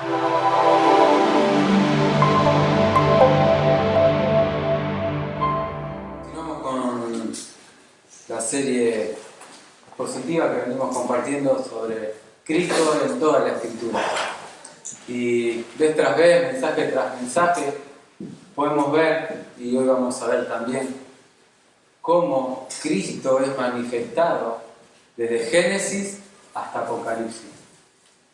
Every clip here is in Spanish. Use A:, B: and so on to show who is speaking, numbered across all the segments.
A: Continuamos con la serie expositiva que venimos compartiendo sobre Cristo en toda la Escritura. Y vez tras vez, mensaje tras mensaje, podemos ver, y hoy vamos a ver también, cómo Cristo es manifestado desde Génesis hasta Apocalipsis.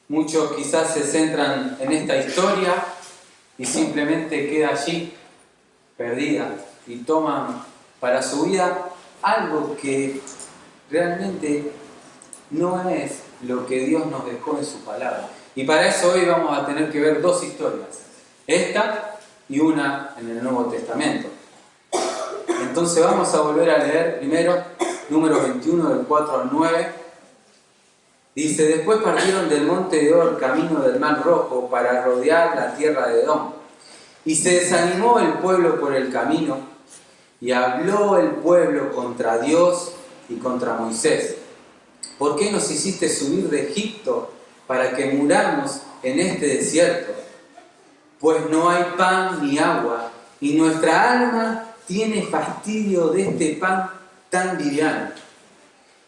A: Muchos quizás se centran en esta historia y simplemente queda allí, perdida, y toman para su vida algo que realmente no es lo que Dios nos dejó en su palabra. Y para eso hoy vamos a tener que ver dos historias, esta y una en el Nuevo Testamento. Entonces vamos a volver a leer primero número 21 del 4 al 9. Dice: después partieron del monte de Or camino del Mar Rojo para rodear la tierra de Edom. Y se desanimó el pueblo por el camino, y habló el pueblo contra Dios y contra Moisés. ¿Por qué nos hiciste subir de Egipto para que muramos en este desierto? Pues no hay pan ni agua, y nuestra alma tiene fastidio de este pan tan liviano.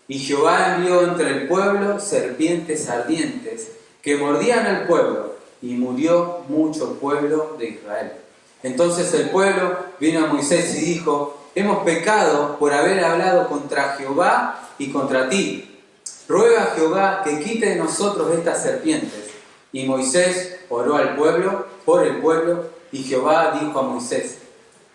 A: Y Jehová envió entre el pueblo serpientes ardientes que mordían al pueblo, y murió mucho pueblo de Israel. Entonces el pueblo vino a Moisés y dijo: hemos pecado por haber hablado contra Jehová y contra ti. Ruega a Jehová que quite de nosotros estas serpientes. Y Moisés oró al pueblo, por el pueblo, y Jehová dijo a Moisés: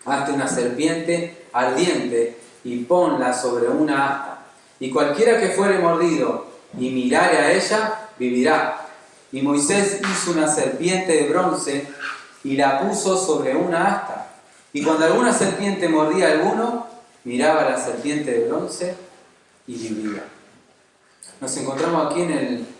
A: hazte una serpiente ardiente y ponla sobre una asta. Y cualquiera que fuere mordido y mirare a ella, vivirá. Y Moisés hizo una serpiente de bronce y la puso sobre una asta. Y cuando alguna serpiente mordía a alguno, miraba a la serpiente de bronce y vivía. Nos encontramos aquí en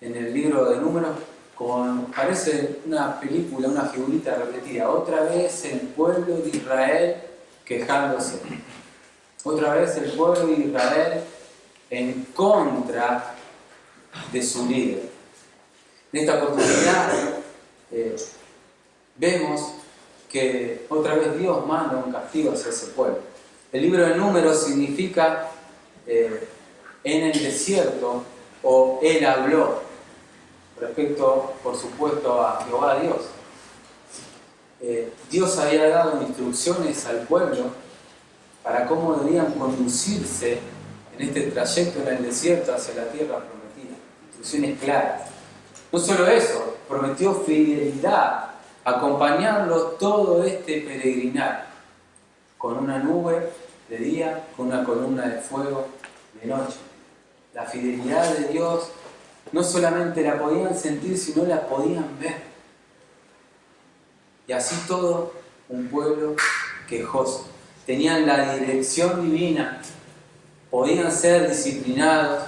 A: el libro de Números con, parece una película, una figurita repetida. Otra vez el pueblo de Israel quejándose. Otra vez el pueblo de Israel en contra de su líder. En esta oportunidad vemos que otra vez Dios manda un castigo hacia ese pueblo. El libro de Números significa en el desierto, o Él habló, respecto, por supuesto, a Jehová Dios. Dios había dado instrucciones al pueblo para cómo debían conducirse en este trayecto en el desierto hacia la tierra prometida. Instrucciones claras. No solo eso, prometió fidelidad, acompañarlos todo este peregrinar, con una nube de día, con una columna de fuego de noche. La fidelidad de Dios no solamente la podían sentir, sino la podían ver. Y así todo un pueblo quejoso. Tenían la dirección divina, podían ser disciplinados,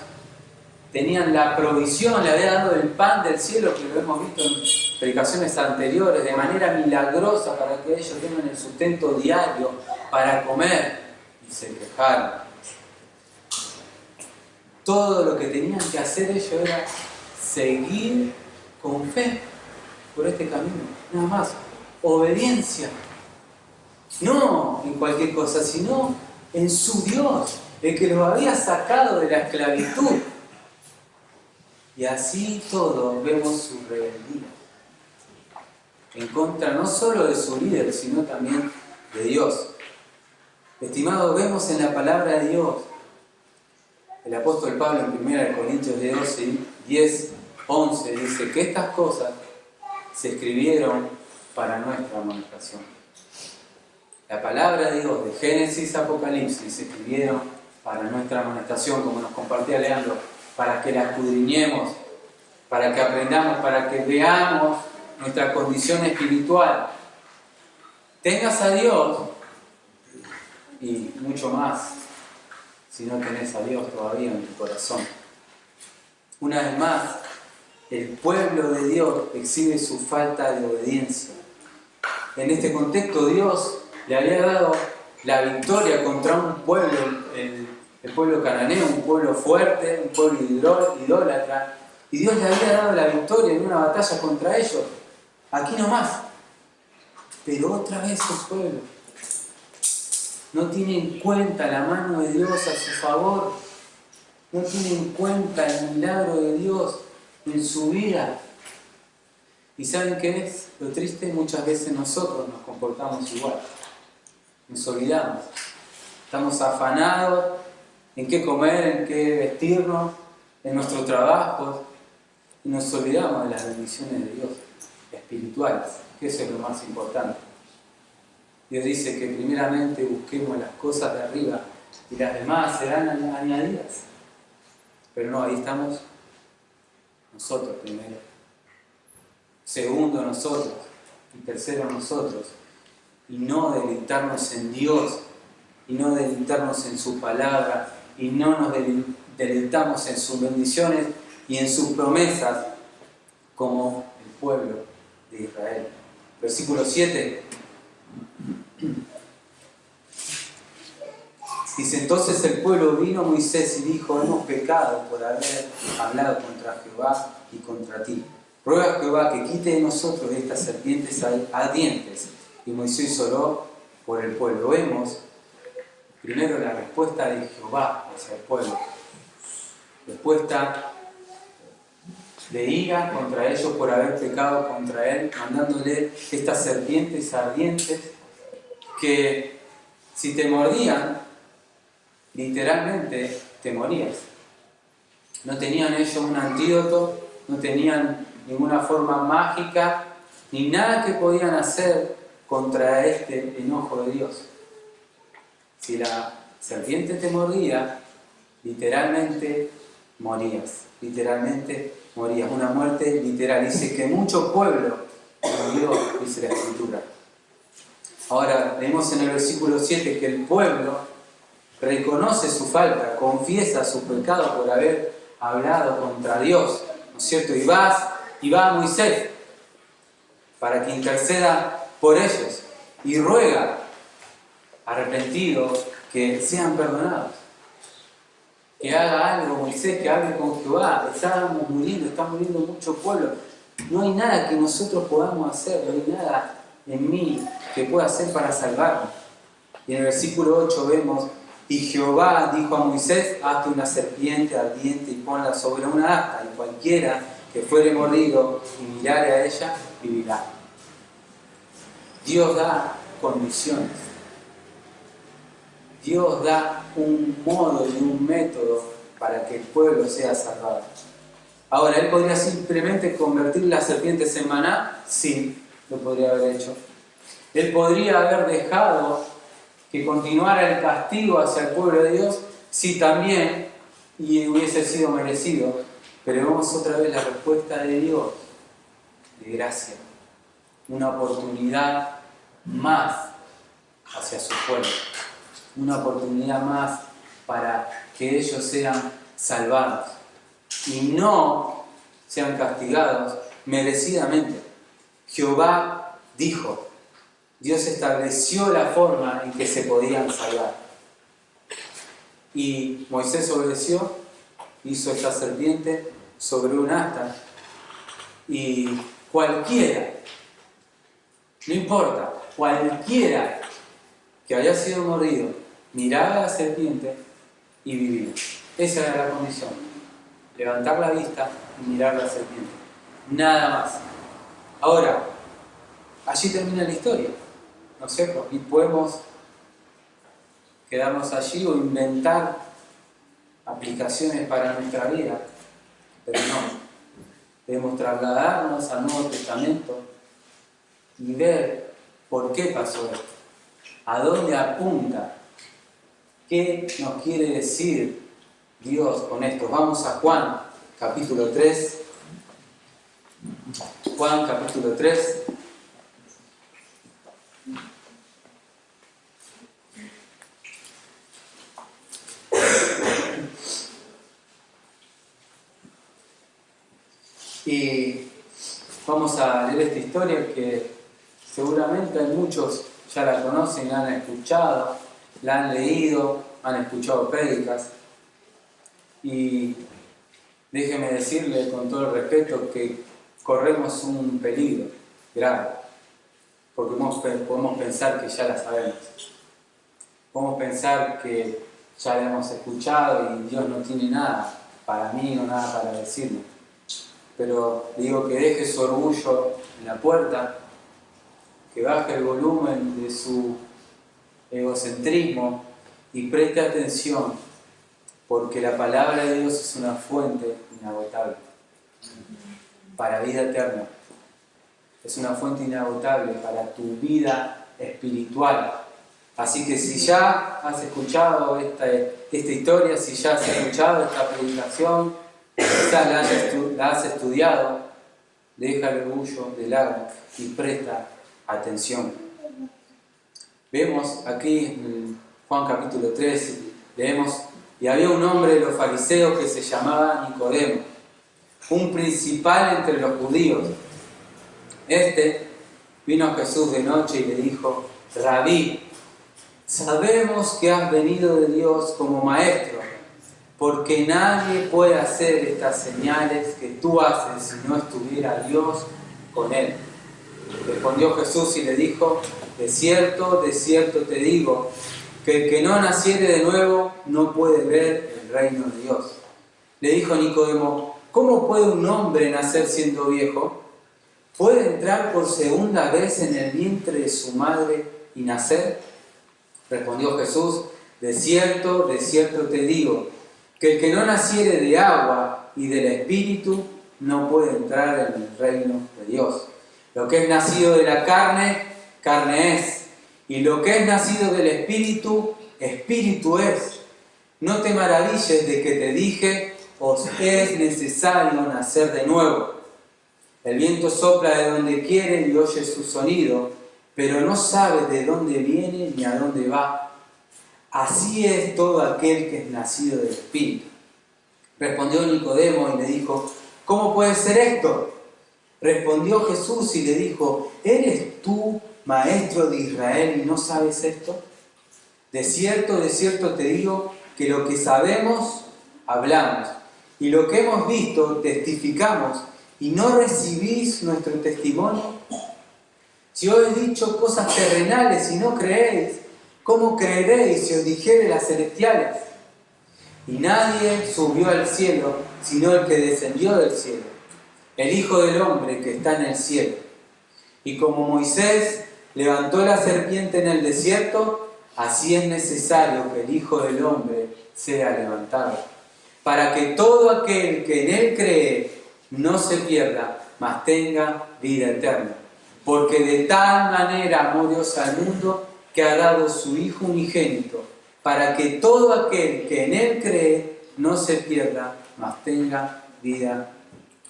A: tenían la provisión, le había dado el pan del cielo, que lo hemos visto en predicaciones anteriores, de manera milagrosa para que ellos tengan el sustento diario para comer, y se quejaron. Todo lo que tenían que hacer ellos era seguir con fe por este camino, nada más. Obediencia. No en cualquier cosa, sino en su Dios, el que los había sacado de la esclavitud. Y así todo vemos su rebeldía, en contra no solo de su líder, sino también de Dios. Estimados, vemos en la palabra de Dios, el apóstol Pablo en 1 Corintios 10, 11, dice que estas cosas se escribieron para nuestra amonestación. La palabra de Dios, de Génesis a Apocalipsis, se escribieron para nuestra amonestación, como nos compartía Leandro, para que la escudriñemos, para que aprendamos, para que veamos nuestra condición espiritual. Tengas a Dios y mucho más si no tenés a Dios todavía en tu corazón. Una vez más, el pueblo de Dios exhibe su falta de obediencia. En este contexto, Dios le había dado la victoria contra un pueblo, el pueblo cananeo, un pueblo fuerte, un pueblo idólatra, Y Dios le había dado la victoria en una batalla contra ellos. Aquí nomás. Pero otra vez el pueblo no tiene en cuenta la mano de Dios a su favor. No tiene en cuenta el milagro de Dios en su vida. ¿Y saben qué es? Lo triste, muchas veces nosotros nos comportamos igual. Nos olvidamos. Estamos afanados en qué comer, en qué vestirnos, en nuestros trabajos. Y nos olvidamos de las bendiciones de Dios espirituales, que eso es lo más importante. Dios dice que primeramente busquemos las cosas de arriba y las demás serán añadidas. Pero no, ahí estamos nosotros primero. Segundo nosotros. Y tercero nosotros. Y no deleitarnos en Dios. Y no deleitarnos en su palabra. Y no nos deleitamos en sus bendiciones y en sus promesas como el pueblo de Israel. Versículo 7. Dice, entonces el pueblo vino a Moisés y dijo, hemos pecado por haber hablado contra Jehová y contra ti. Ruega a Jehová que quite de nosotros estas serpientes ardientes. Y Moisés oró por el pueblo. Vemos primero la respuesta de Jehová hacia el pueblo. Respuesta de ira contra ellos por haber pecado contra él, mandándole estas serpientes ardientes que si te mordían, literalmente te morías. No tenían ellos un antídoto, no tenían ninguna forma mágica, ni nada que podían hacer contra este enojo de Dios. Si la serpiente te mordía, literalmente morías. Literalmente morías. Una muerte literal. Dice que mucho pueblo murió, dice la Escritura. Ahora, leemos en el versículo 7 que el pueblo reconoce su falta, confiesa su pecado por haber hablado contra Dios, ¿no es cierto? Y va a Moisés para que interceda por ellos y ruega arrepentidos que sean perdonados. Que haga algo Moisés, que hable con Jehová. Estábamos muriendo, está muriendo mucho pueblo. No hay nada que nosotros podamos hacer, no hay nada en mí que pueda hacer para salvarme. Y en el versículo 8 vemos, y Jehová dijo a Moisés, hazte una serpiente ardiente y ponla sobre una asta, y cualquiera que fuere mordido y mirare a ella, vivirá. Dios da condiciones. Dios da un modo y un método para que el pueblo sea salvado. Ahora, ¿él podría simplemente convertir las serpientes en maná? Sí, lo podría haber hecho. Él podría haber dejado que continuara el castigo hacia el pueblo de Dios, sí también, y hubiese sido merecido. Pero vemos otra vez la respuesta de Dios, de gracia. Una oportunidad más hacia su pueblo. Una oportunidad más para que ellos sean salvados y no sean castigados merecidamente. Jehová dijo, Dios estableció la forma en que se podían salvar. Y Moisés obedeció, hizo esta serpiente sobre un asta y cualquiera, no importa, cualquiera que haya sido mordido, miraba a la serpiente y vivía. Esa era la condición. Levantar la vista y mirar a la serpiente. Nada más. Ahora, allí termina la historia, ¿no es cierto? Y podemos quedarnos allí o inventar aplicaciones para nuestra vida, pero no. Debemos trasladarnos al Nuevo Testamento y ver por qué pasó esto. ¿A dónde apunta? ¿Qué nos quiere decir Dios con esto? Vamos a Juan, capítulo 3. Juan, capítulo 3. Y vamos a leer esta historia que seguramente hay muchos ya la conocen, la han escuchado, la han leído, han escuchado prédicas. Y déjeme decirle con todo el respeto que corremos un peligro grave, porque podemos pensar que ya la sabemos. Podemos pensar que ya la hemos escuchado y Dios no tiene nada para mí o nada para decirme. Pero digo que deje su orgullo en la puerta, que baje el volumen de su egocentrismo y preste atención, porque la palabra de Dios es una fuente inagotable para vida eterna. Es una fuente inagotable para tu vida espiritual. Así que si ya has escuchado esta historia, si ya has escuchado esta predicación, quizás la has estudiado, deja el orgullo de lado y presta atención. Vemos aquí en Juan capítulo 3, leemos: y había un hombre de los fariseos que se llamaba Nicodemo, un principal entre los judíos. Este vino a Jesús de noche y le dijo: Rabí, sabemos que has venido de Dios como maestro, porque nadie puede hacer estas señales que tú haces si no estuviera Dios con él. Respondió Jesús y le dijo: de cierto te digo, que el que no naciere de nuevo no puede ver el reino de Dios. Le dijo Nicodemo: ¿cómo puede un hombre nacer siendo viejo? ¿Puede entrar por segunda vez en el vientre de su madre y nacer? Respondió Jesús: de cierto te digo, que el que no naciere de agua y del Espíritu no puede entrar en el reino de Dios. Lo que es nacido de la carne, carne es, y lo que es nacido del Espíritu, Espíritu es. No te maravilles de que te dije: os es necesario nacer de nuevo. El viento sopla de donde quiere y oye su sonido, pero no sabe de dónde viene ni a dónde va. Así es todo aquel que es nacido del Espíritu. Respondió Nicodemo y le dijo: ¿cómo puede ser esto? Respondió Jesús y le dijo: ¿eres tú maestro de Israel y no sabes esto? De cierto te digo que lo que sabemos, hablamos, y lo que hemos visto, testificamos, y no recibís nuestro testimonio. Si os he dicho cosas terrenales y no creéis, ¿cómo creeréis si os dijere las celestiales? Y nadie subió al cielo, sino el que descendió del cielo, el Hijo del Hombre que está en el cielo. Y como Moisés levantó la serpiente en el desierto, así es necesario que el Hijo del Hombre sea levantado, para que todo aquel que en él cree no se pierda, mas tenga vida eterna. Porque de tal manera amó Dios al mundo, que ha dado su Hijo unigénito, para que todo aquel que en él cree no se pierda, mas tenga vida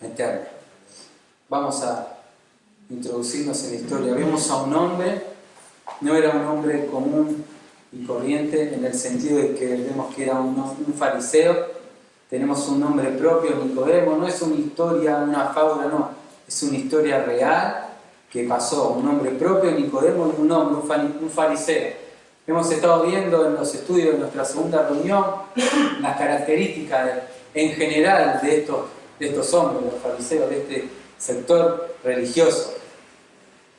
A: eterna. Vamos a introducirnos en la historia. Vemos a un hombre, no era un hombre común y corriente, en el sentido de que vemos que era un fariseo. Tenemos un nombre propio, Nicodemo. No es una historia, una fábula, no. Es una historia real que pasó. Un nombre propio, Nicodemo, y un fariseo. Hemos estado viendo en los estudios de nuestra segunda reunión las características en general de estos hombres, los fariseos, de este sector religioso.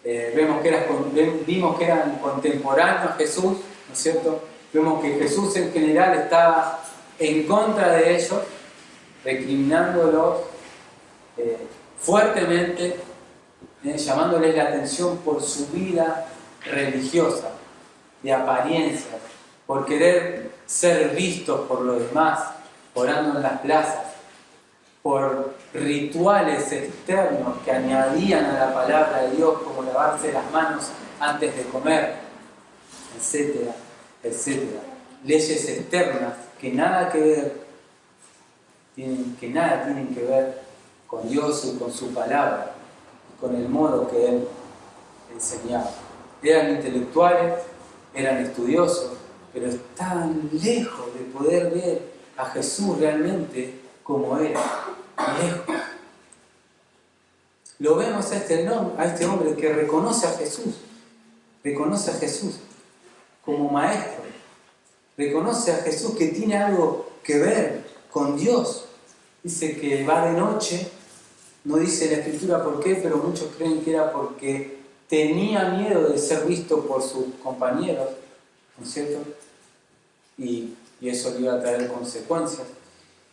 A: Vimos que eran contemporáneos a Jesús, ¿no es cierto? Vemos que Jesús en general estaba en contra de ellos, recriminándolos fuertemente, llamándoles la atención por su vida religiosa, de apariencia, por querer ser vistos por los demás, orando en las plazas, por rituales externos que añadían a la palabra de Dios, como lavarse las manos antes de comer, etcétera, etcétera. Leyes externas que nada tienen que ver con Dios y con su palabra, y con el modo que Él enseñaba. Eran intelectuales, eran estudiosos, pero estaban lejos de poder ver a Jesús realmente como era, lejos. Lo vemos a este hombre que reconoce a Jesús como maestro, reconoce a Jesús que tiene algo que ver con Dios, Dice que va de noche, no dice la Escritura por qué, pero muchos creen que era porque tenía miedo de ser visto por sus compañeros, ¿no es cierto? Y eso le iba a traer consecuencias.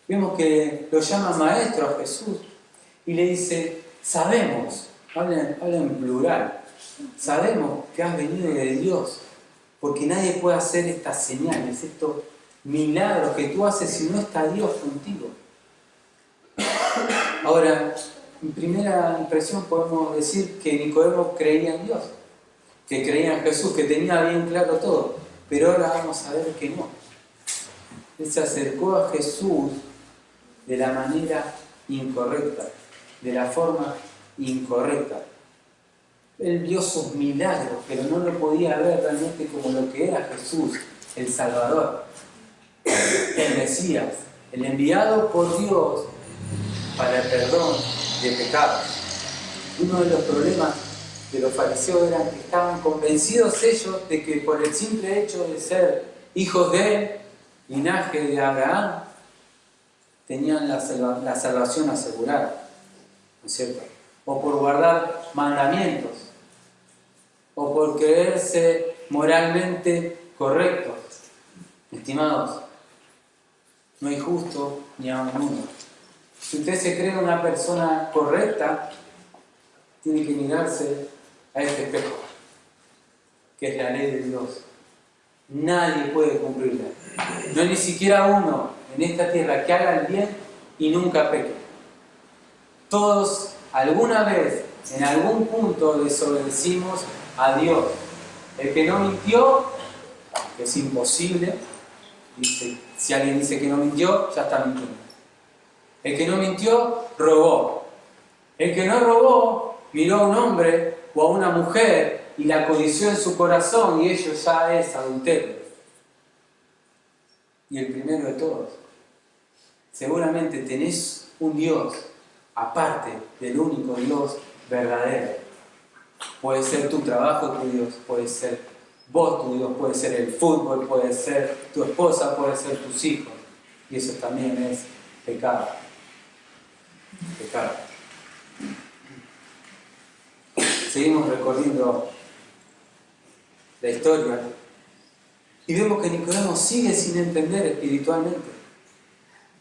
A: Vemos que lo llama maestro a Jesús y le dice, sabemos, habla en plural, sabemos que has venido de Dios, porque nadie puede hacer estas señales, estos milagros que tú haces si no está Dios contigo. Ahora, en primera impresión podemos decir que Nicodemo creía en Dios, que creía en Jesús, que tenía bien claro todo, pero ahora vamos a ver que no. Él se acercó a Jesús de la manera incorrecta, de la forma incorrecta. Él vio sus milagros, pero no lo podía ver realmente como lo que era Jesús, el Salvador, el Mesías, el enviado por Dios para el perdón de pecados. Uno de los problemas de los fariseos era que estaban convencidos ellos de que por el simple hecho de ser hijos de linaje de Abraham, tenían la salvación asegurada, ¿no es cierto? O por guardar mandamientos, o por creerse moralmente correctos. Estimados, no hay justo ni aun uno. Si usted se cree una persona correcta, tiene que mirarse a este espejo, que es la ley de Dios. Nadie puede cumplirla. No hay ni siquiera uno en esta tierra que haga el bien y nunca peque. Todos alguna vez, en algún punto, desobedecimos a Dios. El que no mintió, que es imposible, dice, si alguien dice que no mintió, ya está mintiendo. El que no mintió, robó. El que no robó, miró a un hombre o a una mujer y la codició en su corazón y ello ya es adulterio. Y el primero de todos. Seguramente tenés un Dios aparte del único Dios verdadero. Puede ser tu trabajo tu Dios, puede ser vos tu Dios, puede ser el fútbol, puede ser tu esposa, puede ser tus hijos. Y eso también es pecado. Pecado. Seguimos recorriendo la historia y vemos que Nicodemo sigue sin entender espiritualmente.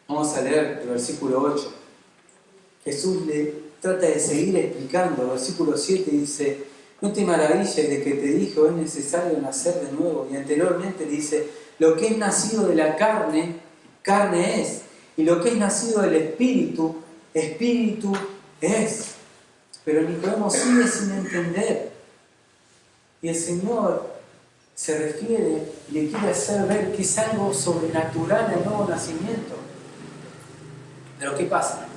A: Vamos a leer el versículo 8. Jesús le trata de seguir explicando. El versículo 7 dice, no te maravilles de que te dijo es necesario nacer de nuevo. Y anteriormente dice, lo que es nacido de la carne, carne es. Y lo que es nacido del espíritu, espíritu es. Pero Nicodemo sigue sin entender. Y el Señor se refiere y le quiere hacer ver que es algo sobrenatural el nuevo nacimiento. Pero ¿qué pasa?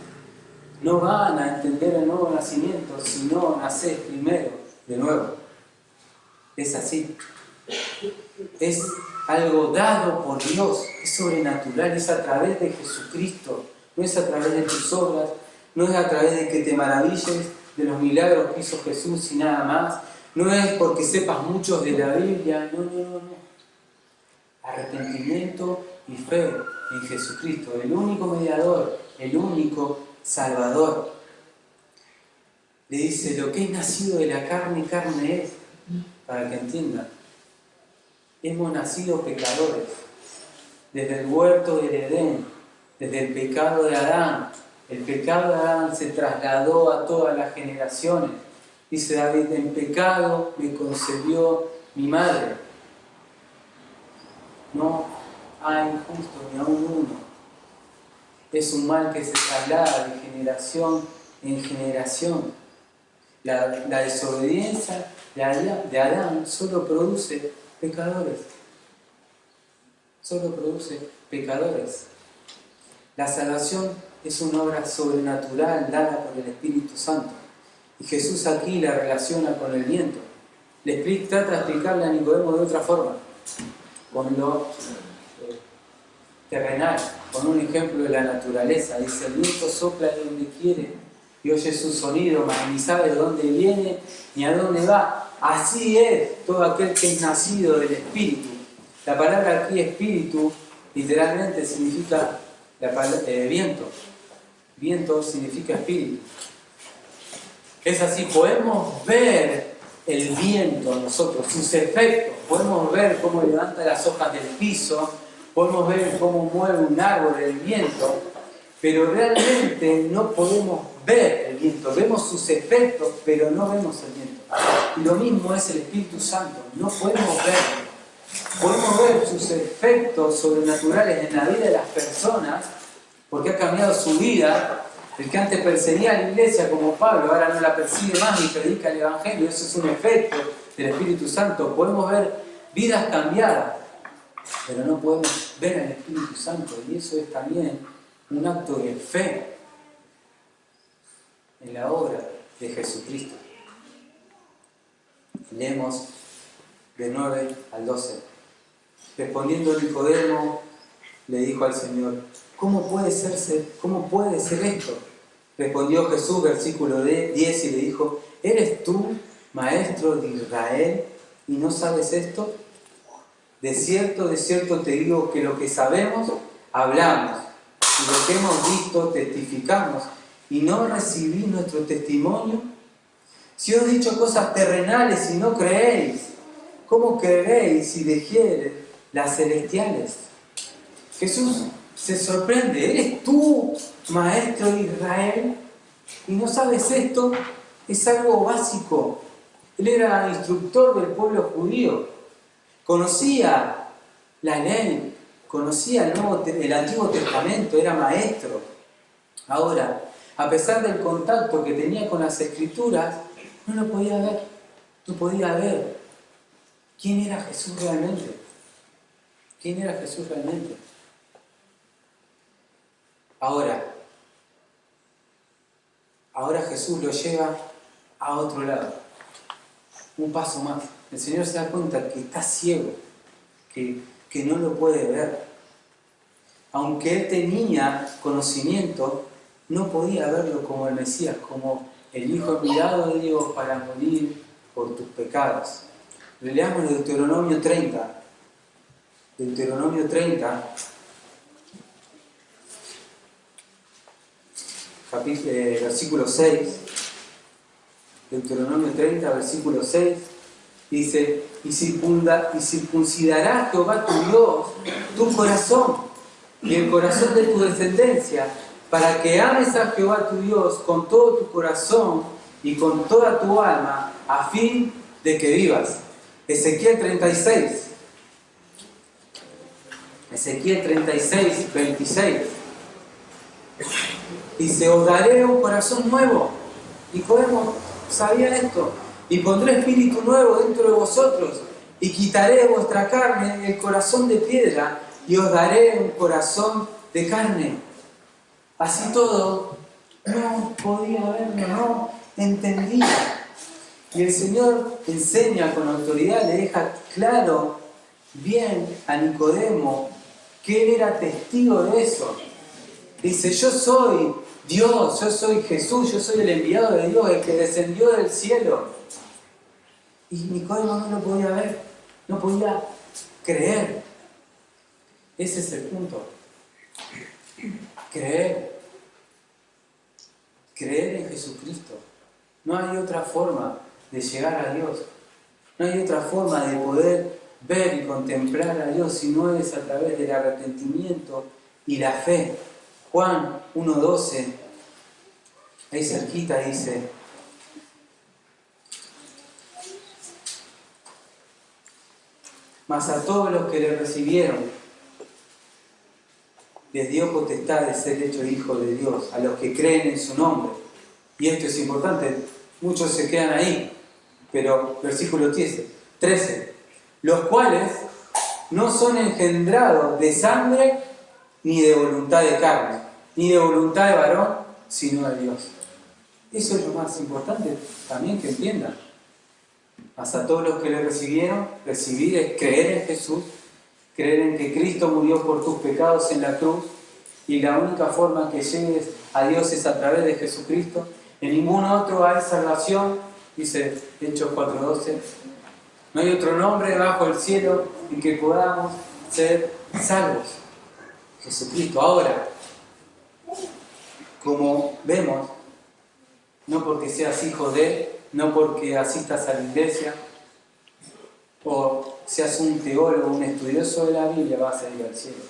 A: No van a entender el nuevo nacimiento si no nacés primero de nuevo. Es así. Es algo dado por Dios, es sobrenatural, es a través de Jesucristo. No es a través de tus obras, no es a través de que te maravilles de los milagros que hizo Jesús y nada más. No es porque sepas mucho de la Biblia, no. Arrepentimiento y fe en Jesucristo, el único mediador, el único Salvador. Le dice, lo que es nacido de la carne, carne es, para que entiendan. Hemos nacido pecadores, desde el huerto del Edén, desde el pecado de Adán. El pecado de Adán se trasladó a todas las generaciones. Dice David, en pecado me concebió mi madre. No hay justo ni aun uno. Es un mal que se traslada de generación en generación. La desobediencia de Adán solo produce pecadores. Solo produce pecadores. La salvación es una obra sobrenatural dada por el Espíritu Santo. Y Jesús aquí la relaciona con el viento. Trata de explicarle a Nicodemo de otra forma, con lo terrenal, con un ejemplo de la naturaleza. Dice, el viento sopla de donde quiere y oye su sonido, mas ni sabe de dónde viene ni a dónde va. Así es todo aquel que es nacido del Espíritu. La palabra aquí, espíritu, literalmente significa viento. Viento significa espíritu. Es así, podemos ver el viento nosotros, sus efectos, podemos ver cómo levanta las hojas del piso, podemos ver cómo mueve un árbol el viento, pero realmente no podemos ver el viento, vemos sus efectos, pero no vemos el viento. Y lo mismo es el Espíritu Santo, no podemos verlo. Podemos ver sus efectos sobrenaturales en la vida de las personas, porque ha cambiado su vida. El que antes perseguía a la iglesia como Pablo, ahora no la persigue más ni predica el Evangelio. Eso es un efecto del Espíritu Santo. Podemos ver vidas cambiadas, pero no podemos ver al Espíritu Santo. Y eso es también un acto de fe en la obra de Jesucristo. Leemos de 9 al 12. Respondiendo Nicodemo, le dijo al Señor: ¿Cómo puede ser esto? Respondió Jesús, versículo 10, y le dijo: ¿Eres tú, maestro de Israel, y no sabes esto? De cierto te digo que lo que sabemos, hablamos, y lo que hemos visto, testificamos, y no recibís nuestro testimonio. Si os he dicho cosas terrenales y no creéis, ¿cómo creeréis si dijeres las celestiales? Jesús se sorprende: ¿eres tú, maestro de Israel, y no sabes esto? Es algo básico. Él era instructor del pueblo judío, conocía la ley, conocía el Antiguo Testamento, era maestro. Ahora, a pesar del contacto que tenía con las Escrituras, no lo podía ver, no podía ver quién era Jesús realmente. ¿Quién era Jesús realmente? Ahora Jesús lo lleva a otro lado, un paso más. El Señor se da cuenta que está ciego, que no lo puede ver. Aunque él tenía conocimiento, no podía verlo como el Mesías, como el Hijo enviado de Dios para morir por tus pecados. Leamos Deuteronomio 30. Deuteronomio 30, versículo 6. Deuteronomio 30, versículo 6. Dice: y circuncidará Jehová tu Dios tu corazón y el corazón de tu descendencia, para que ames a Jehová tu Dios con todo tu corazón y con toda tu alma, a fin de que vivas. Ezequiel 36. Ezequiel 36, 26. Dice: os daré un corazón nuevo. Nicodemo sabía esto. Y pondré espíritu nuevo dentro de vosotros, y quitaré de vuestra carne el corazón de piedra, y os daré un corazón de carne. Así todo, no podía verlo, no entendía. Y el Señor enseña con autoridad, le deja claro, bien a Nicodemo, que él era testigo de eso. Dice: yo soy Dios, yo soy Jesús, yo soy el enviado de Dios, el que descendió del cielo. Y Nicodemo no lo podía ver, no podía creer. Ese es el punto. Creer en Jesucristo. No hay otra forma de llegar a Dios. No hay otra forma de poder ver y contemplar a Dios si no es a través del arrepentimiento y la fe. Juan 1:12, ahí cerquita dice: mas a todos los que le recibieron, les dio potestad de ser hecho hijo de Dios, a los que creen en su nombre. Y esto es importante, muchos se quedan ahí, pero versículo 13, los cuales no son engendrados de sangre, ni de voluntad de carne, ni de voluntad de varón, sino de Dios. Eso es lo más importante también que entiendan. Mas a todos los que le recibieron, recibir es creer en Jesús, creer en que Cristo murió por tus pecados en la cruz, y la única forma que llegues a Dios es a través de Jesucristo. En ningún otro hay salvación, dice Hechos 4:12. No hay otro nombre bajo el cielo en que podamos ser salvos. Jesucristo. Ahora, como vemos, no porque seas hijo de, no porque asistas a la iglesia, o seas un teólogo, un estudioso de la Biblia, vas a ir al cielo.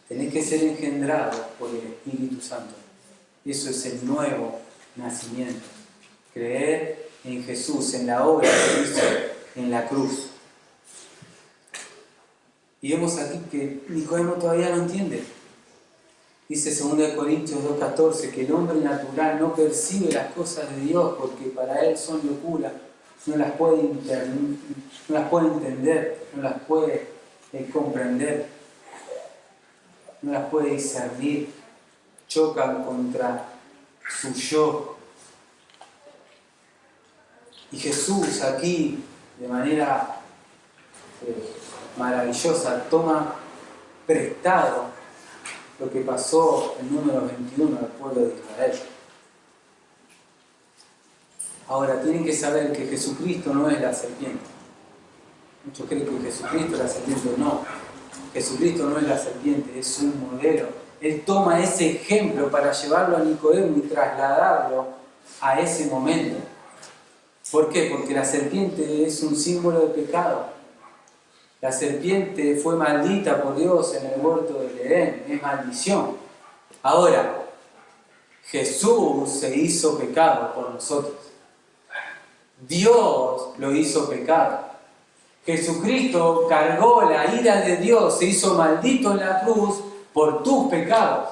A: Tenés que ser engendrado por el Espíritu Santo. Y eso es el nuevo nacimiento. Creer en Jesús, en la obra que hizo en la cruz. Y vemos aquí que Nicodemo todavía no entiende. Dice 2 Corintios 2:14 que el hombre natural no percibe las cosas de Dios porque para él son locura. No las puede entender, no las puede comprender, no las puede discernir, chocan contra su yo. Y Jesús aquí, de manera maravillosa, toma prestado lo que pasó en Números 21 al pueblo de Israel. Ahora, tienen que saber que Jesucristo no es la serpiente. Muchos creen que Jesucristo es la serpiente. No, Jesucristo no es la serpiente, es un modelo. Él toma ese ejemplo para llevarlo a Nicodemo y trasladarlo a ese momento. ¿Por qué? Porque la serpiente es un símbolo de pecado. La serpiente fue maldita por Dios en el huerto del Edén, es maldición. Ahora, Jesús se hizo pecado por nosotros. Dios lo hizo pecado. Jesucristo cargó la ira de Dios, se hizo maldito en la cruz por tus pecados,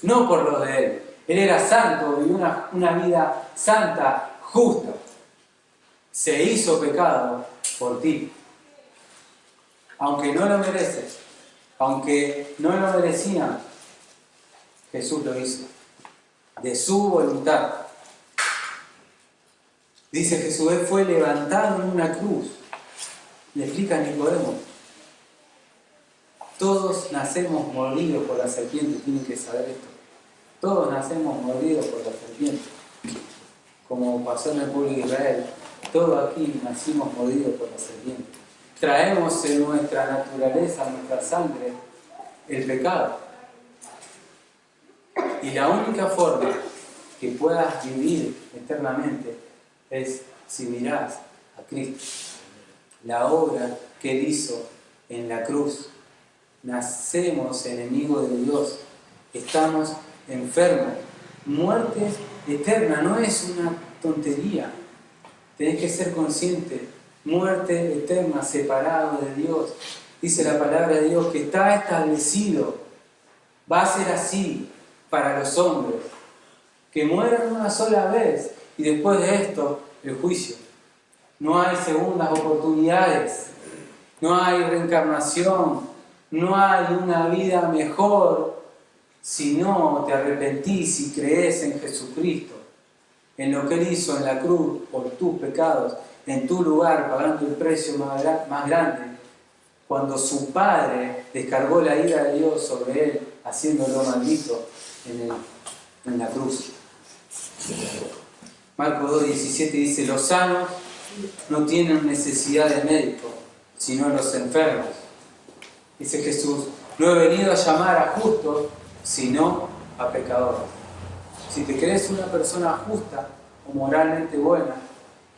A: no por los de Él. Él era santo, vivió una vida santa, justa. Se hizo pecado por ti. Aunque no lo mereces, aunque no lo merecían, Jesús lo hizo, de su voluntad. Dice Jesús, Él fue levantado en una cruz. Le explica a Nicodemo. Todos nacemos mordidos por la serpiente, tienen que saber esto. Todos nacemos mordidos por la serpiente. Como pasó en el pueblo de Israel, todos aquí nacimos mordidos por la serpiente. Traemos en nuestra naturaleza, en nuestra sangre, el pecado. Y la única forma que puedas vivir eternamente es si mirás a Cristo. La obra que Él hizo en la cruz. Nacemos enemigos de Dios. Estamos enfermos. Muerte eterna no es una tontería. Tenés que ser consciente. Muerte eterna, separado de Dios. Dice la palabra de Dios que está establecido. Va a ser así para los hombres. Que mueran una sola vez y después de esto, el juicio. No hay segundas oportunidades. No hay reencarnación. No hay una vida mejor si no te arrepentís y crees en Jesucristo. En lo que Él hizo en la cruz por tus pecados. En tu lugar, pagando el precio más grande, cuando su Padre descargó la ira de Dios sobre Él, haciéndolo maldito en la cruz. Marcos 2:17 dice, los sanos no tienen necesidad de médico, sino los enfermos. Dice Jesús, no he venido a llamar a justos, sino a pecadores. Si te crees una persona justa o moralmente buena,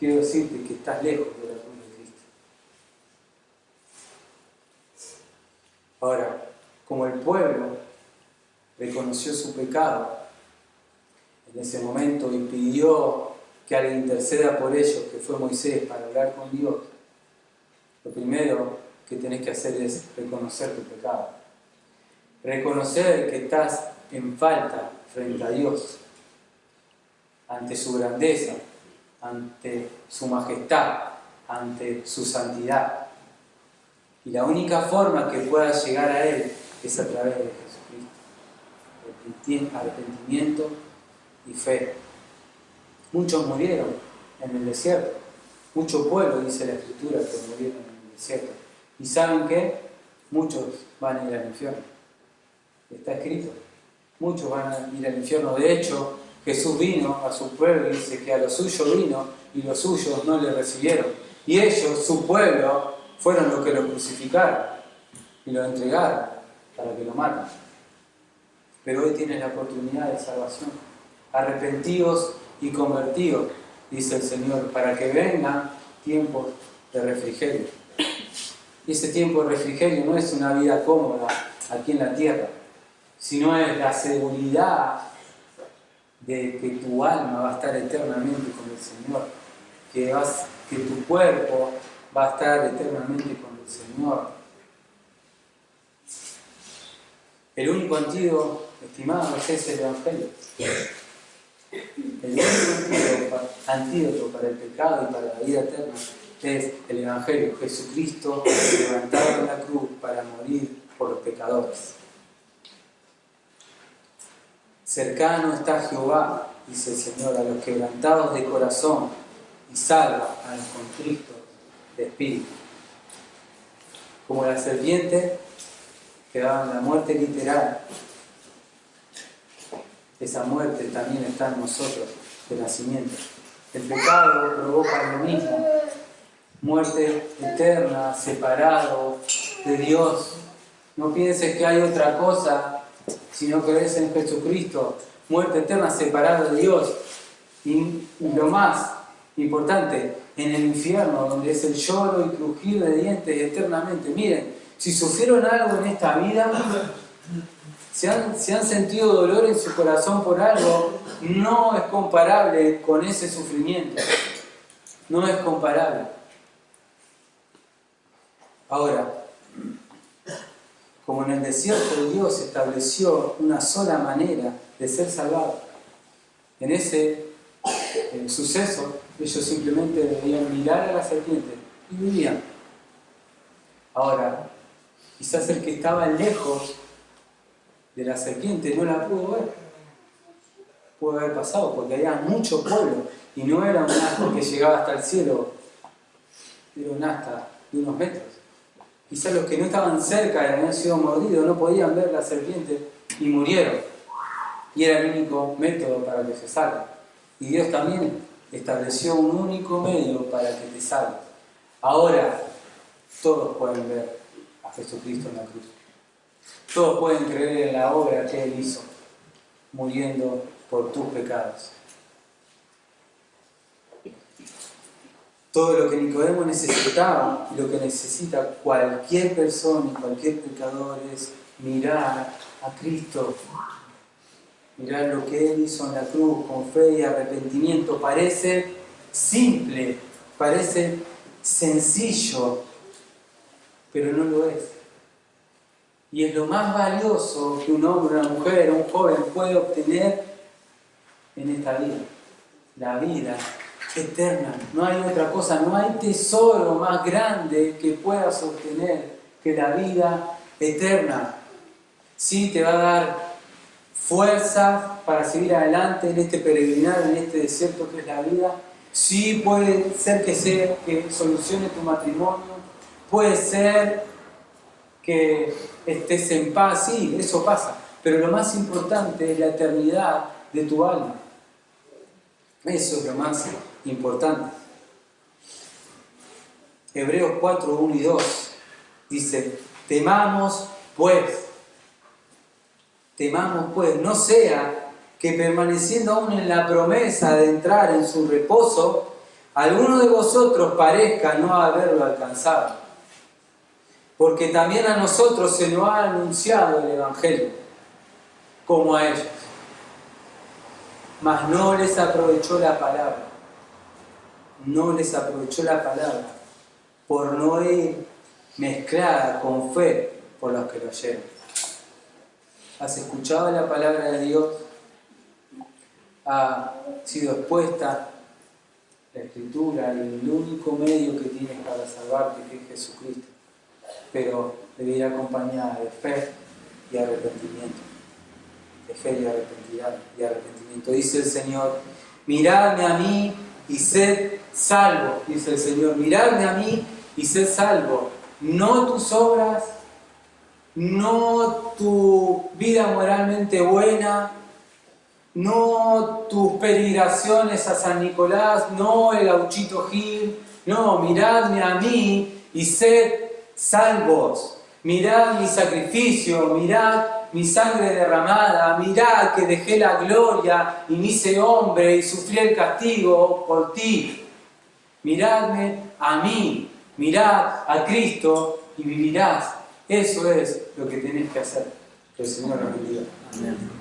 A: quiero decirte que estás lejos de la cruz de Cristo. Ahora, como el pueblo reconoció su pecado en ese momento y pidió que alguien interceda por ellos, que fue Moisés, para hablar con Dios, lo primero que tenés que hacer es reconocer tu pecado. Reconocer que estás en falta frente a Dios, ante su grandeza, ante su majestad, ante su santidad. Y la única forma que puedas llegar a Él es a través de Jesucristo. Arrepentimiento y fe. Muchos murieron en el desierto. Mucho pueblo, dice la Escritura, que murieron en el desierto. ¿Y saben qué? Muchos van a ir al infierno. Está escrito. Muchos van a ir al infierno. De hecho, Jesús vino a su pueblo y dice que a los suyos vino y los suyos no le recibieron. Y ellos, su pueblo, fueron los que lo crucificaron y lo entregaron para que lo maten. pero hoy tienes la oportunidad de salvación. Arrepentíos y convertíos, dice el Señor, para que vengan tiempos de refrigerio. Y ese tiempo de refrigerio no es una vida cómoda aquí en la tierra, sino es la seguridad de que tu alma va a estar eternamente con el Señor, que tu cuerpo va a estar eternamente con el Señor. El único antídoto, estimados, es el Evangelio. El único antídoto para el pecado y para la vida eterna es el Evangelio. Jesucristo levantado en la cruz para morir por los pecadores. Cercano está Jehová, dice el Señor, a los quebrantados de corazón y salva a los contritos de espíritu. Como la serpiente que daba la muerte literal, esa muerte también está en nosotros de nacimiento. El pecado provoca lo mismo, muerte eterna, separado de Dios. No pienses que hay otra cosa si no crees en Jesucristo. Muerte eterna, separado de Dios. Y lo más importante, en el infierno, donde es el lloro y crujir de dientes eternamente. Miren, si sufrieron algo en esta vida, si han sentido dolor en su corazón por algo, no es comparable con ese sufrimiento. No es comparable. Ahora, como en el desierto Dios estableció una sola manera de ser salvado, en ese suceso ellos simplemente debían mirar a la serpiente y vivían. Ahora, quizás el que estaba lejos de la serpiente no la pudo ver. Pudo haber pasado porque había mucho pueblo y no era un asno que llegaba hasta el cielo, era un asta de unos metros. Quizás los que no estaban cerca y habían sido mordidos no podían ver la serpiente y murieron. Y era el único método para que se salven. Y Dios también estableció un único medio para que te salves. Ahora todos pueden ver a Jesucristo en la cruz. Todos pueden creer en la obra que Él hizo, muriendo por tus pecados. Todo lo que Nicodemo necesitaba, y lo que necesita cualquier persona y cualquier pecador es mirar a Cristo. Mirar lo que Él hizo en la cruz con fe y arrepentimiento. Parece simple, parece sencillo, pero no lo es. Y es lo más valioso que un hombre, una mujer, un joven puede obtener en esta vida. La vida eterna. No hay otra cosa, no hay tesoro más grande que puedas obtener que la vida eterna. Sí, te va a dar fuerza para seguir adelante en este peregrinar, en este desierto que es la vida. Sí, puede ser que solucione tu matrimonio. Puede ser que estés en paz, sí, eso pasa. Pero lo más importante es la eternidad de tu alma. Eso es lo más importante. Hebreos 4, 1 y 2 dice: temamos pues, no sea que permaneciendo aún en la promesa de entrar en su reposo, alguno de vosotros parezca no haberlo alcanzado. Porque también a nosotros se nos ha anunciado el Evangelio, como a ellos. Mas no les aprovechó la palabra. No les aprovechó la palabra por no ir mezclada con fe por los que lo oyeron. ¿Has escuchado la palabra de Dios? ¿Ha sido expuesta la Escritura y el único medio que tienes para salvarte, que es Jesucristo? Pero debe ir acompañada de fe y arrepentimiento. De fe y arrepentimiento. Dice el Señor: miradme a mí y sed salvo. Dice el Señor: miradme a mí y sed salvo. No tus obras, no tu vida moralmente buena, no tus peregrinaciones a San Nicolás, no el gauchito Gil. No, miradme a mí y sed salvos. Mirad mi sacrificio, mirad mi sangre derramada, mirad que dejé la gloria y me hice hombre y sufrí el castigo por ti. Miradme a mí, mirad a Cristo y vivirás. Eso es lo que tenés que hacer. Que el Señor nos bendiga. Amén.